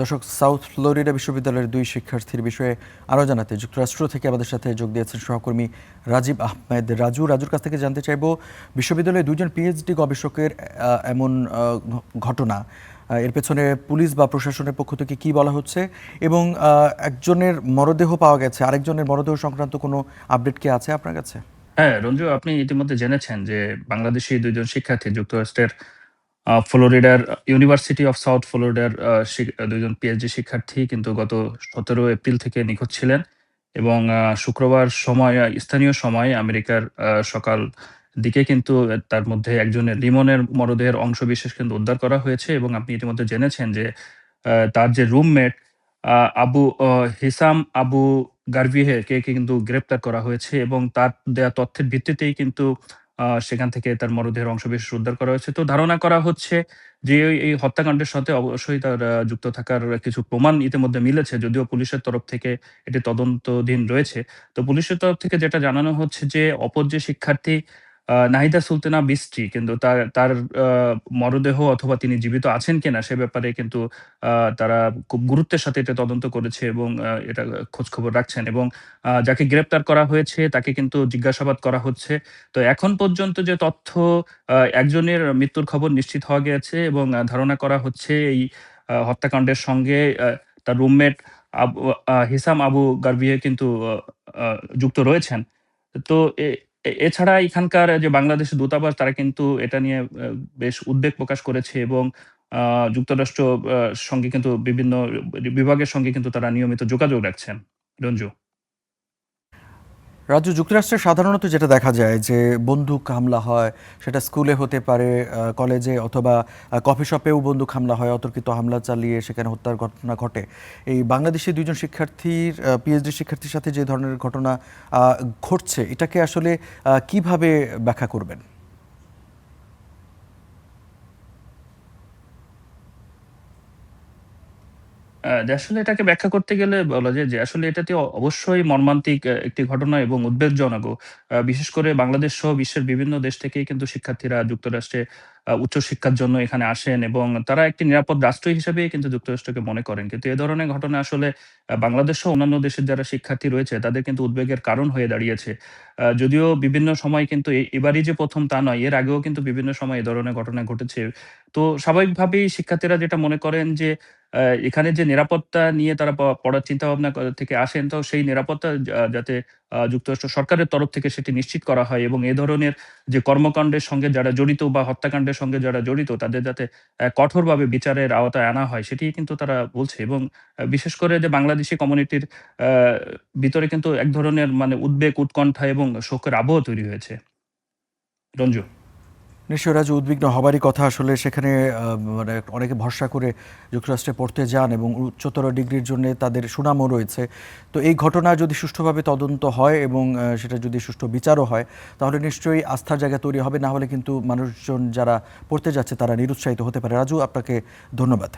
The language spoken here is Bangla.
দর্শক, সাউথ ফ্লোরিডা বিশ্ববিদ্যালয়ের দুই শিক্ষার্থীর বিষয়ে আরও জানাতে যুক্তরাষ্ট্র থেকে আমাদের সাথে যোগ দিয়েছেন সহকর্মী রাজীব আহমেদ। রাজুর কাছ থেকে জানতে চাইব, বিশ্ববিদ্যালয়ে দুইজন পিএইচডি গবেষকের এমন ঘটনা, এর পেছনে পুলিশ বা প্রশাসনের পক্ষ থেকে কি বলা হচ্ছে, এবং একজনের মরদেহ পাওয়া গেছে, আরেকজনের মরদেহ সংক্রান্ত কোনো আপডেট কি আছে আপনার কাছে? হ্যাঁ, রঞ্জু, আপনি ইতিমধ্যে জেনেছেন যে বাংলাদেশী ২ জন শিক্ষার্থী যুক্তরাষ্ট্রের ফ্লোরিডার ইউনিভার্সিটি অফ সাউথ ফ্লোরিডার ২ জন পিএইচডি শিক্ষার্থী কিন্তু গত ১৭ এপ্রিল থেকে নিখোঁজ ছিলেন এবং শুক্রবার সময় স্থানীয় সময় আমেরিকার সকাল দিকে কিন্তু তার মধ্যে একজনের লিমনের মরদেহের অংশবিশেষ কিন্তু উদ্ধার করা হয়েছে এবং আপনি ইতিমধ্যে জেনেছেন যে তার যে রুমমেট আ আবু অ হিসাম আবু গারবিহে কে কিন্তু গ্রেপ্তার করা হয়েছে এবং তার দেয়া তথ্যের ভিত্তিতেই কিন্তু সেখান থেকে তার মরদেহের অংশবিশেষ উদ্ধার করা হয়েছে। তো ধারণা করা হচ্ছে যে এই হত্যাকাণ্ডের সাথে অবশ্যই তার যুক্ত থাকার কিছু প্রমাণ ইতিমধ্যে মিলেছে। যদিও পুলিশের তরফ থেকে এটি তদন্তধীন রয়েছে। তো পুলিশের তরফ থেকে যেটা জানানো হচ্ছে যে অপর যে শিক্ষার্থী নাহিদা সুলতানা বৃষ্টি কিন্তু তার তার আ মরদেহ অথবা তিনি জীবিত আছেন কিনা সে ব্যাপারে কিন্তু আ তারা খুব গুরুত্বের সাথে এটা তদন্ত করেছে এবং এটা খোঁজখবর রাখছেন এবং যাকে গ্রেপ্তার করা হয়েছে তাকে কিন্তু জিজ্ঞাসাবাদ করা হচ্ছে। তো এখন পর্যন্ত যে তথ্য, একজনের মৃত্যুর খবর নিশ্চিত হওয়া গিয়েছে এবং ধারণা করা হচ্ছে এই হত্যাকাণ্ডের সঙ্গে তার রুমমেট আবু হিসাম আবু গারবিয়ে কিন্তু আ আ যুক্ত রয়েছেন। তো এছাড়া এখানকার যে বাংলাদেশের দূতাবাস তারা কিন্তু এটা নিয়ে বেশ উদ্বেগ প্রকাশ করেছে এবং আ যুক্তরাষ্ট্র সঙ্গে কিন্তু বিভিন্ন বিভাগের সঙ্গে কিন্তু তারা নিয়মিত যোগাযোগ রাখছেন। রঞ্জু। রাজু, যুক্তরাষ্ট্রে সাধারণত যেটা দেখা যায় যে বন্দুক হামলা হয়, সেটা স্কুলে হতে পারে, কলেজে অথবা কফি শপেও বন্দুক হামলা হয়, অতর্কিত হামলা চালিয়ে সেখানে হত্যার ঘটনা ঘটে। এই বাংলাদেশি দুইজন শিক্ষার্থীর, পিএইচডি শিক্ষার্থীর সাথে যে ধরনের ঘটনা ঘটছে, এটাকে আসলে কিভাবে ব্যাখ্যা করবেন? আসলে এটাকে ব্যাখ্যা করতে গেলে বলা যায় যে আসলে এটাতে অবশ্যই মর্মান্তিক একটি ঘটনা এবং উদ্বেগজনকও। বিশেষ করে বাংলাদেশ সহ বিশ্বের বিভিন্ন দেশ থেকেই কিন্তু শিক্ষার্থীরা যুক্তরাষ্ট্রে উচ্চশিক্ষার জন্য এখানে আসেন এবং তারা একটি নিরাপদ রাষ্ট্র হিসেবেই কিন্তু যুক্তরাষ্ট্রকে মনে করেন। কিন্তু এ ধরনের ঘটনা আসলে বাংলাদেশ সহ অন্যান্য দেশের যারা শিক্ষার্থী রয়েছে তাদের কিন্তু উদ্বেগের কারণ হয়ে দাঁড়িয়েছে। যদিও বিভিন্ন সময় কিন্তু এবারই যে ১ম তা নয়, এর আগেও কিন্তু বিভিন্ন সময় এ ধরনের ঘটনা ঘটেছে। তো স্বাভাবিকভাবেই শিক্ষার্থীরা যেটা মনে করেন যে এখানে যে নিরাপত্তা নিয়ে তারা পড়ার চিন্তাভাবনা থেকে আসেন, তো সেই নিরাপত্তা যাতে যুক্তরাষ্ট্র সরকারের তরফ থেকে সেটি নিশ্চিত করা হয় এবং এ ধরনের যে কর্মকাণ্ডের সঙ্গে যারা জড়িত বা হত্যাকাণ্ডের সঙ্গে যারা জড়িত তাদের যাতে কঠোরভাবে বিচারের আওতায় আনা হয় সেটিই কিন্তু তারা বলছে এবং বিশেষ করে যে বাংলাদেশি কমিউনিটির আ ভিতরে কিন্তু এক ধরনের মানে উদ্বেগ, উৎকণ্ঠা এবং শোকের আবহ তৈরি হয়েছে। রঞ্জু। নিশ্চয়ই রাজু, উদ্বিগ্ন হবারই কথা। আসলে সেখানে মানে অনেকে ভরসা করে যুক্তরাষ্ট্রে পড়তে যান এবং উচ্চতর ডিগ্রির জন্য তাদের সুনামও রয়েছে। তো এই ঘটনা যদি সুষ্ঠুভাবে তদন্ত হয় এবং সেটা যদি সুষ্ঠু বিচারও হয়, তাহলে নিশ্চয়ই আস্থার জায়গা তৈরি হবে। না হলে কিন্তু মানুষজন যারা পড়তে যাচ্ছে তারা নিরুৎসাহিত হতে পারে। রাজু, আপনাকে ধন্যবাদ।